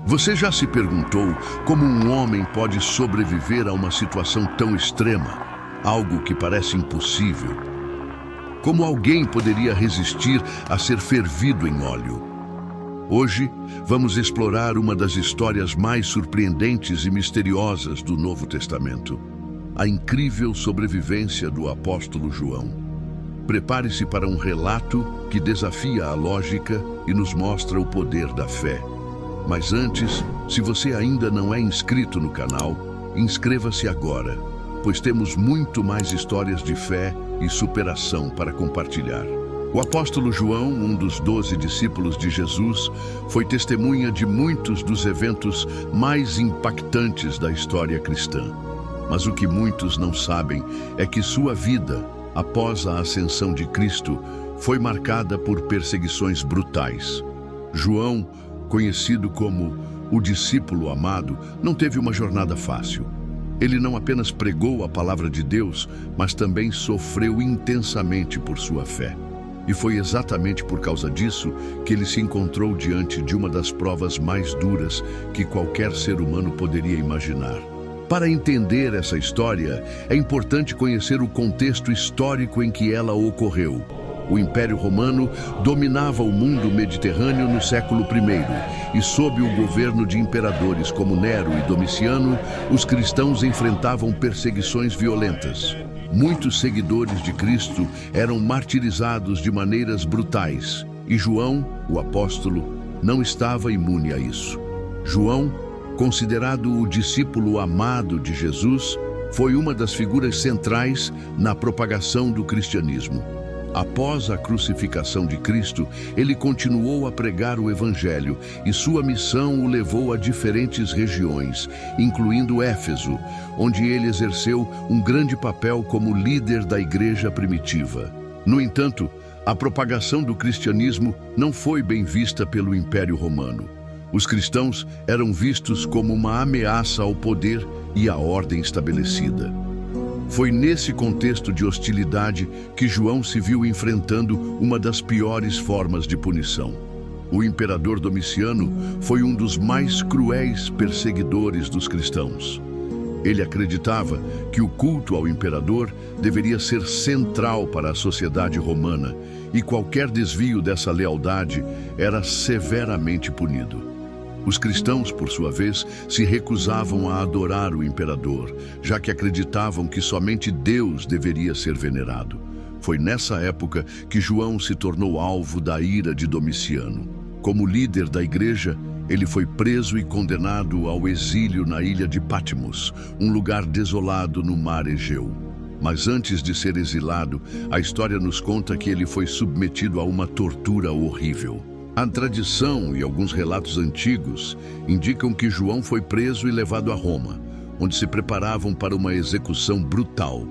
Você já se perguntou como um homem pode sobreviver a uma situação tão extrema, algo que parece impossível? Como alguém poderia resistir a ser fervido em óleo? Hoje, vamos explorar uma das histórias mais surpreendentes e misteriosas do Novo Testamento, a incrível sobrevivência do apóstolo João. Prepare-se para um relato que desafia a lógica e nos mostra o poder da fé. Mas antes, se você ainda não é inscrito no canal, inscreva-se agora, pois temos muito mais histórias de fé e superação para compartilhar. O apóstolo João, um dos 12 discípulos de Jesus, foi testemunha de muitos dos eventos mais impactantes da história cristã. Mas o que muitos não sabem é que sua vida, após a ascensão de Cristo, foi marcada por perseguições brutais. João, conhecido como o discípulo amado, não teve uma jornada fácil. Ele não apenas pregou a palavra de Deus, mas também sofreu intensamente por sua fé. E foi exatamente por causa disso que ele se encontrou diante de uma das provas mais duras que qualquer ser humano poderia imaginar. Para entender essa história, é importante conhecer o contexto histórico em que ela ocorreu. O Império Romano dominava o mundo mediterrâneo no século I, e sob o governo de imperadores como Nero e Domiciano, os cristãos enfrentavam perseguições violentas. Muitos seguidores de Cristo eram martirizados de maneiras brutais, e João, o apóstolo, não estava imune a isso. João, considerado o discípulo amado de Jesus, foi uma das figuras centrais na propagação do cristianismo. Após a crucificação de Cristo, ele continuou a pregar o Evangelho e sua missão o levou a diferentes regiões, incluindo Éfeso, onde ele exerceu um grande papel como líder da igreja primitiva. No entanto, a propagação do cristianismo não foi bem vista pelo Império Romano. Os cristãos eram vistos como uma ameaça ao poder e à ordem estabelecida. Foi nesse contexto de hostilidade que João se viu enfrentando uma das piores formas de punição. O imperador Domiciano foi um dos mais cruéis perseguidores dos cristãos. Ele acreditava que o culto ao imperador deveria ser central para a sociedade romana e qualquer desvio dessa lealdade era severamente punido. Os cristãos, por sua vez, se recusavam a adorar o imperador, já que acreditavam que somente Deus deveria ser venerado. Foi nessa época que João se tornou alvo da ira de Domiciano. Como líder da igreja, ele foi preso e condenado ao exílio na ilha de Patmos, um lugar desolado no mar Egeu. Mas antes de ser exilado, a história nos conta que ele foi submetido a uma tortura horrível. A tradição e alguns relatos antigos indicam que João foi preso e levado a Roma, onde se preparavam para uma execução brutal.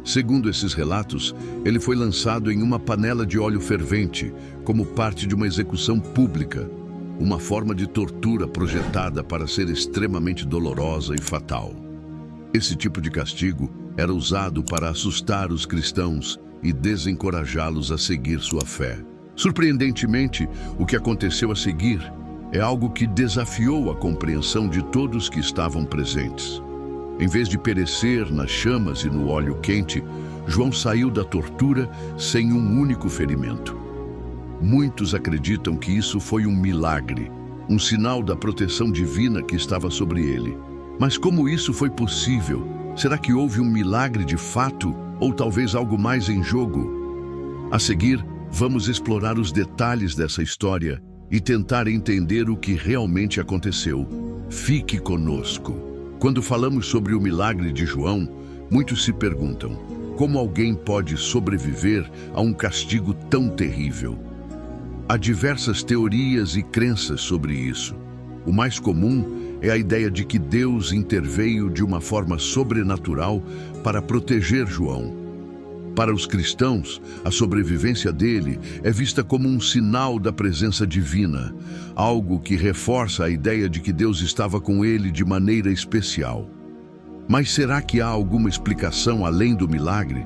Segundo esses relatos, ele foi lançado em uma panela de óleo fervente, como parte de uma execução pública, uma forma de tortura projetada para ser extremamente dolorosa e fatal. Esse tipo de castigo era usado para assustar os cristãos e desencorajá-los a seguir sua fé. Surpreendentemente, o que aconteceu a seguir é algo que desafiou a compreensão de todos que estavam presentes. Em vez de perecer nas chamas e no óleo quente, João saiu da tortura sem um único ferimento. Muitos acreditam que isso foi um milagre, um sinal da proteção divina que estava sobre ele. Mas como isso foi possível? Será que houve um milagre de fato ou talvez algo mais em jogo? A seguir, vamos explorar os detalhes dessa história e tentar entender o que realmente aconteceu. Fique conosco. Quando falamos sobre o milagre de João, muitos se perguntam: como alguém pode sobreviver a um castigo tão terrível? Há diversas teorias e crenças sobre isso. O mais comum é a ideia de que Deus interveio de uma forma sobrenatural para proteger João. Para os cristãos, a sobrevivência dele é vista como um sinal da presença divina, algo que reforça a ideia de que Deus estava com ele de maneira especial. Mas será que há alguma explicação além do milagre?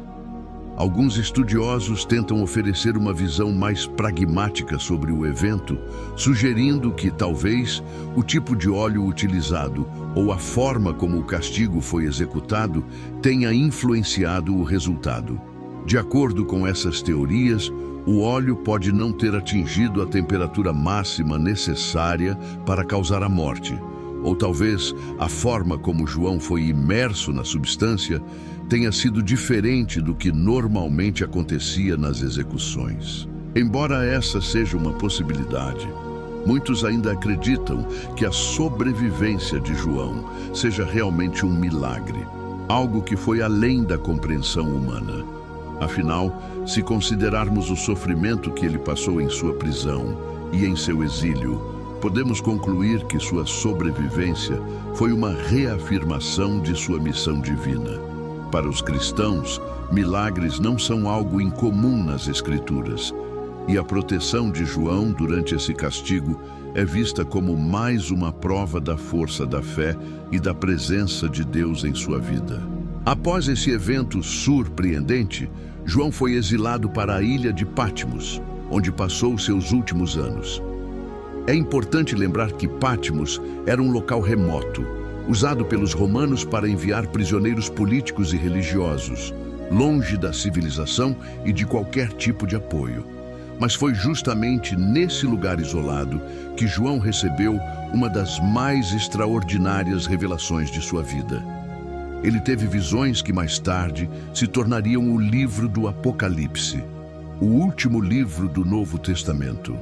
Alguns estudiosos tentam oferecer uma visão mais pragmática sobre o evento, sugerindo que, talvez, o tipo de óleo utilizado ou a forma como o castigo foi executado tenha influenciado o resultado. De acordo com essas teorias, o óleo pode não ter atingido a temperatura máxima necessária para causar a morte, ou talvez a forma como João foi imerso na substância tenha sido diferente do que normalmente acontecia nas execuções. Embora essa seja uma possibilidade, muitos ainda acreditam que a sobrevivência de João seja realmente um milagre, algo que foi além da compreensão humana. Afinal, se considerarmos o sofrimento que ele passou em sua prisão e em seu exílio, podemos concluir que sua sobrevivência foi uma reafirmação de sua missão divina. Para os cristãos, milagres não são algo incomum nas Escrituras, e a proteção de João durante esse castigo é vista como mais uma prova da força da fé e da presença de Deus em sua vida. Após esse evento surpreendente, João foi exilado para a ilha de Patmos, onde passou seus últimos anos. É importante lembrar que Patmos era um local remoto, usado pelos romanos para enviar prisioneiros políticos e religiosos, longe da civilização e de qualquer tipo de apoio. Mas foi justamente nesse lugar isolado que João recebeu uma das mais extraordinárias revelações de sua vida. Ele teve visões que mais tarde se tornariam o livro do Apocalipse, o último livro do Novo Testamento.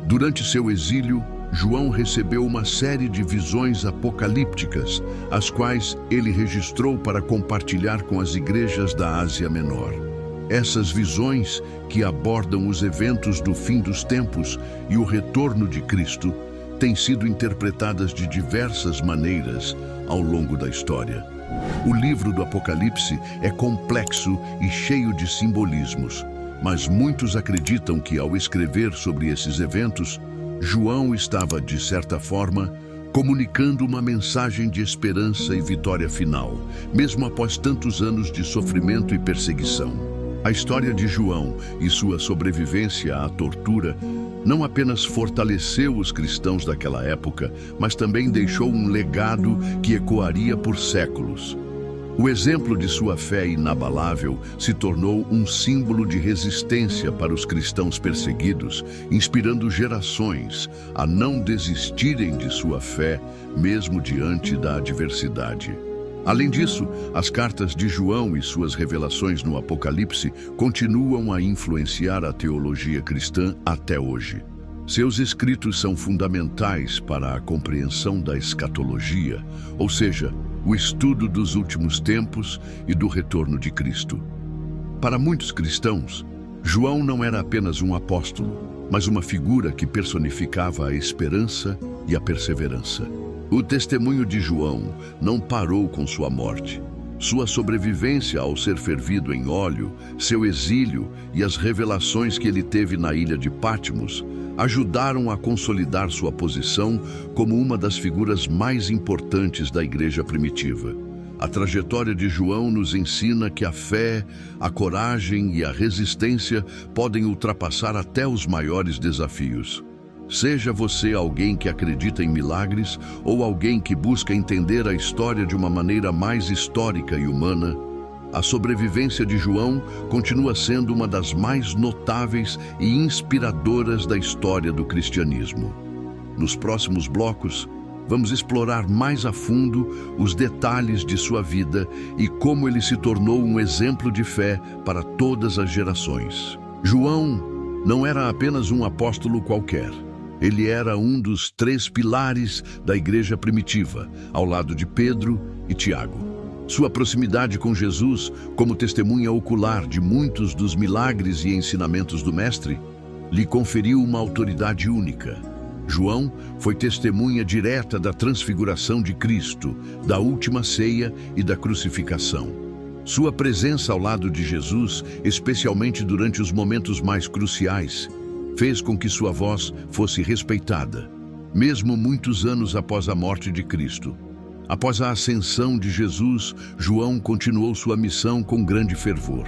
Durante seu exílio, João recebeu uma série de visões apocalípticas, as quais ele registrou para compartilhar com as igrejas da Ásia Menor. Essas visões, que abordam os eventos do fim dos tempos e o retorno de Cristo, têm sido interpretadas de diversas maneiras ao longo da história. O livro do Apocalipse é complexo e cheio de simbolismos, mas muitos acreditam que, ao escrever sobre esses eventos, João estava, de certa forma, comunicando uma mensagem de esperança e vitória final, mesmo após tantos anos de sofrimento e perseguição. A história de João e sua sobrevivência à tortura não apenas fortaleceu os cristãos daquela época, mas também deixou um legado que ecoaria por séculos. O exemplo de sua fé inabalável se tornou um símbolo de resistência para os cristãos perseguidos, inspirando gerações a não desistirem de sua fé, mesmo diante da adversidade. Além disso, as cartas de João e suas revelações no Apocalipse continuam a influenciar a teologia cristã até hoje. Seus escritos são fundamentais para a compreensão da escatologia, ou seja, o estudo dos últimos tempos e do retorno de Cristo. Para muitos cristãos, João não era apenas um apóstolo, mas uma figura que personificava a esperança e a perseverança. O testemunho de João não parou com sua morte. Sua sobrevivência ao ser fervido em óleo, seu exílio e as revelações que ele teve na ilha de Patmos ajudaram a consolidar sua posição como uma das figuras mais importantes da igreja primitiva. A trajetória de João nos ensina que a fé, a coragem e a resistência podem ultrapassar até os maiores desafios. Seja você alguém que acredita em milagres ou alguém que busca entender a história de uma maneira mais histórica e humana, a sobrevivência de João continua sendo uma das mais notáveis e inspiradoras da história do cristianismo. Nos próximos blocos, vamos explorar mais a fundo os detalhes de sua vida e como ele se tornou um exemplo de fé para todas as gerações. João não era apenas um apóstolo qualquer. Ele era um dos 3 pilares da igreja primitiva, ao lado de Pedro e Tiago. Sua proximidade com Jesus, como testemunha ocular de muitos dos milagres e ensinamentos do Mestre, lhe conferiu uma autoridade única. João foi testemunha direta da transfiguração de Cristo, da última ceia e da crucificação. Sua presença ao lado de Jesus, especialmente durante os momentos mais cruciais, fez com que sua voz fosse respeitada, mesmo muitos anos após a morte de Cristo. Após a ascensão de Jesus, João continuou sua missão com grande fervor.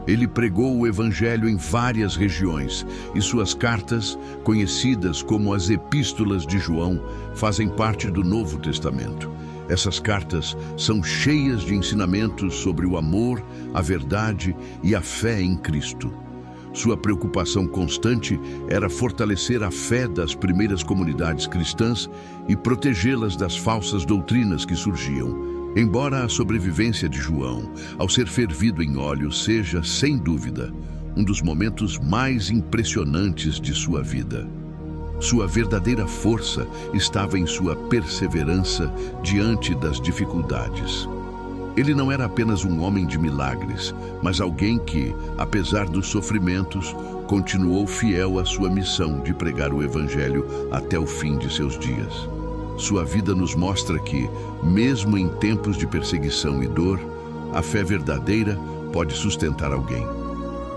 Ele pregou o Evangelho em várias regiões e suas cartas, conhecidas como as Epístolas de João, fazem parte do Novo Testamento. Essas cartas são cheias de ensinamentos sobre o amor, a verdade e a fé em Cristo. Sua preocupação constante era fortalecer a fé das primeiras comunidades cristãs e protegê-las das falsas doutrinas que surgiam. Embora a sobrevivência de João, ao ser fervido em óleo, seja, sem dúvida, um dos momentos mais impressionantes de sua vida, sua verdadeira força estava em sua perseverança diante das dificuldades. Ele não era apenas um homem de milagres, mas alguém que, apesar dos sofrimentos, continuou fiel à sua missão de pregar o Evangelho até o fim de seus dias. Sua vida nos mostra que, mesmo em tempos de perseguição e dor, a fé verdadeira pode sustentar alguém.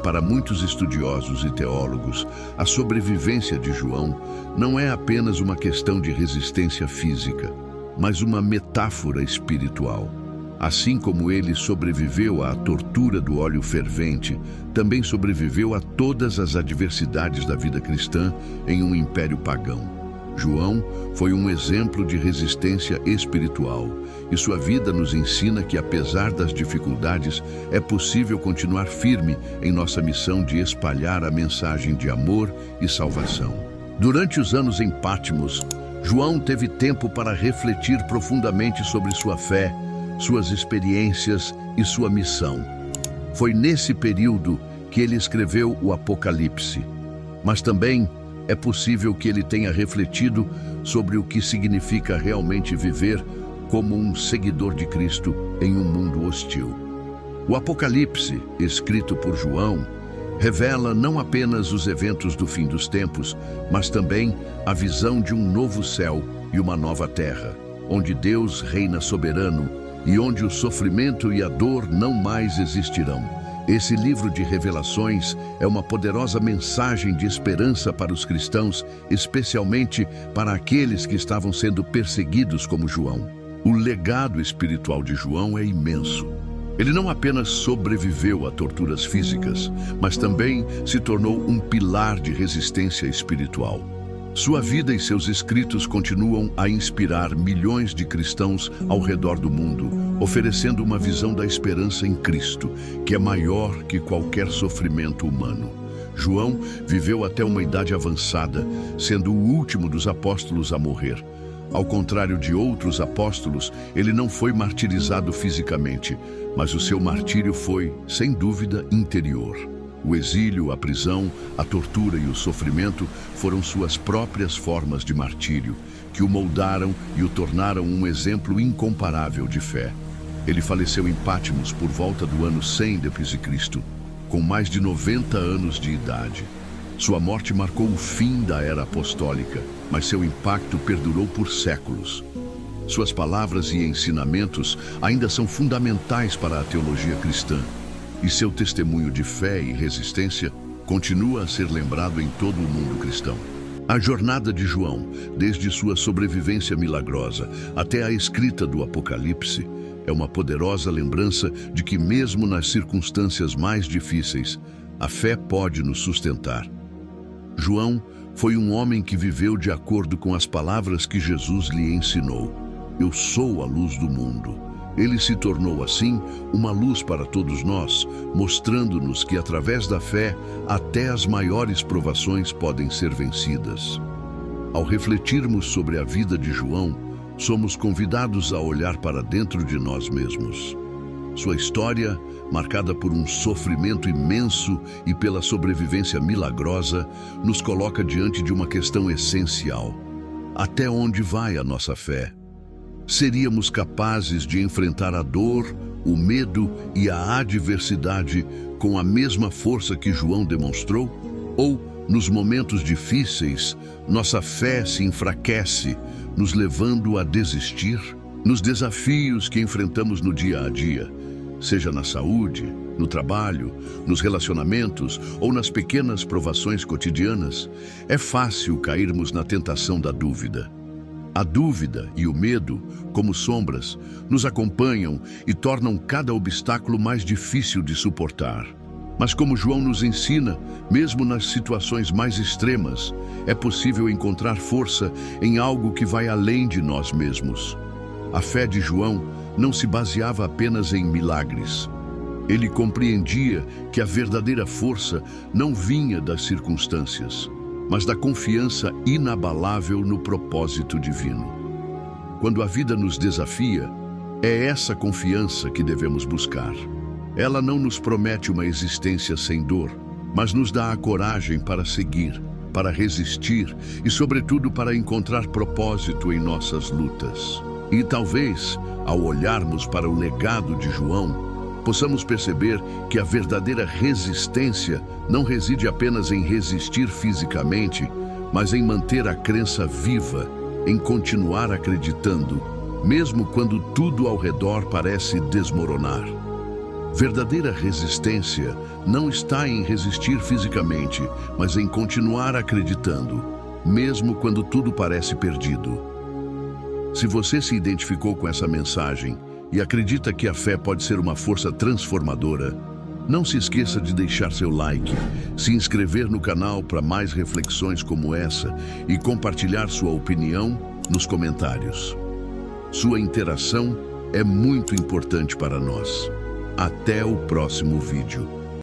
Para muitos estudiosos e teólogos, a sobrevivência de João não é apenas uma questão de resistência física, mas uma metáfora espiritual. Assim como ele sobreviveu à tortura do óleo fervente, também sobreviveu a todas as adversidades da vida cristã em um império pagão. João foi um exemplo de resistência espiritual, e sua vida nos ensina que, apesar das dificuldades, é possível continuar firme em nossa missão de espalhar a mensagem de amor e salvação. Durante os anos em Patmos, João teve tempo para refletir profundamente sobre sua fé, suas experiências e sua missão. Foi nesse período que ele escreveu o Apocalipse, mas também é possível que ele tenha refletido sobre o que significa realmente viver como um seguidor de Cristo em um mundo hostil. O Apocalipse, escrito por João, revela não apenas os eventos do fim dos tempos, mas também a visão de um novo céu e uma nova terra, onde Deus reina soberano e onde o sofrimento e a dor não mais existirão. Esse livro de revelações é uma poderosa mensagem de esperança para os cristãos, especialmente para aqueles que estavam sendo perseguidos como João. O legado espiritual de João é imenso. Ele não apenas sobreviveu a torturas físicas, mas também se tornou um pilar de resistência espiritual. Sua vida e seus escritos continuam a inspirar milhões de cristãos ao redor do mundo, oferecendo uma visão da esperança em Cristo, que é maior que qualquer sofrimento humano. João viveu até uma idade avançada, sendo o último dos apóstolos a morrer. Ao contrário de outros apóstolos, ele não foi martirizado fisicamente, mas o seu martírio foi, sem dúvida, interior. O exílio, a prisão, a tortura e o sofrimento foram suas próprias formas de martírio, que o moldaram e o tornaram um exemplo incomparável de fé. Ele faleceu em Patmos por volta do ano 100 d.C., com mais de 90 anos de idade. Sua morte marcou o fim da era apostólica, mas seu impacto perdurou por séculos. Suas palavras e ensinamentos ainda são fundamentais para a teologia cristã, e seu testemunho de fé e resistência continua a ser lembrado em todo o mundo cristão. A jornada de João, desde sua sobrevivência milagrosa até a escrita do Apocalipse, é uma poderosa lembrança de que, mesmo nas circunstâncias mais difíceis, a fé pode nos sustentar. João foi um homem que viveu de acordo com as palavras que Jesus lhe ensinou. Eu sou a luz do mundo. Ele se tornou, assim, uma luz para todos nós, mostrando-nos que, através da fé, até as maiores provações podem ser vencidas. Ao refletirmos sobre a vida de João, somos convidados a olhar para dentro de nós mesmos. Sua história, marcada por um sofrimento imenso e pela sobrevivência milagrosa, nos coloca diante de uma questão essencial: até onde vai a nossa fé? Seríamos capazes de enfrentar a dor, o medo e a adversidade com a mesma força que João demonstrou? Ou, nos momentos difíceis, nossa fé se enfraquece, nos levando a desistir? Nos desafios que enfrentamos no dia a dia, seja na saúde, no trabalho, nos relacionamentos ou nas pequenas provações cotidianas, é fácil cairmos na tentação da dúvida. A dúvida e o medo, como sombras, nos acompanham e tornam cada obstáculo mais difícil de suportar. Mas como João nos ensina, mesmo nas situações mais extremas, é possível encontrar força em algo que vai além de nós mesmos. A fé de João não se baseava apenas em milagres. Ele compreendia que a verdadeira força não vinha das circunstâncias, mas da confiança inabalável no propósito divino. Quando a vida nos desafia, é essa confiança que devemos buscar. Ela não nos promete uma existência sem dor, mas nos dá a coragem para seguir, para resistir e, sobretudo, para encontrar propósito em nossas lutas. E talvez, ao olharmos para o legado de João, possamos perceber que a verdadeira resistência não reside apenas em resistir fisicamente, mas em manter a crença viva, em continuar acreditando, mesmo quando tudo ao redor parece desmoronar. Verdadeira resistência não está em resistir fisicamente, mas em continuar acreditando, mesmo quando tudo parece perdido. Se você se identificou com essa mensagem e acredita que a fé pode ser uma força transformadora, não se esqueça de deixar seu like, se inscrever no canal para mais reflexões como essa e compartilhar sua opinião nos comentários. Sua interação é muito importante para nós. Até o próximo vídeo.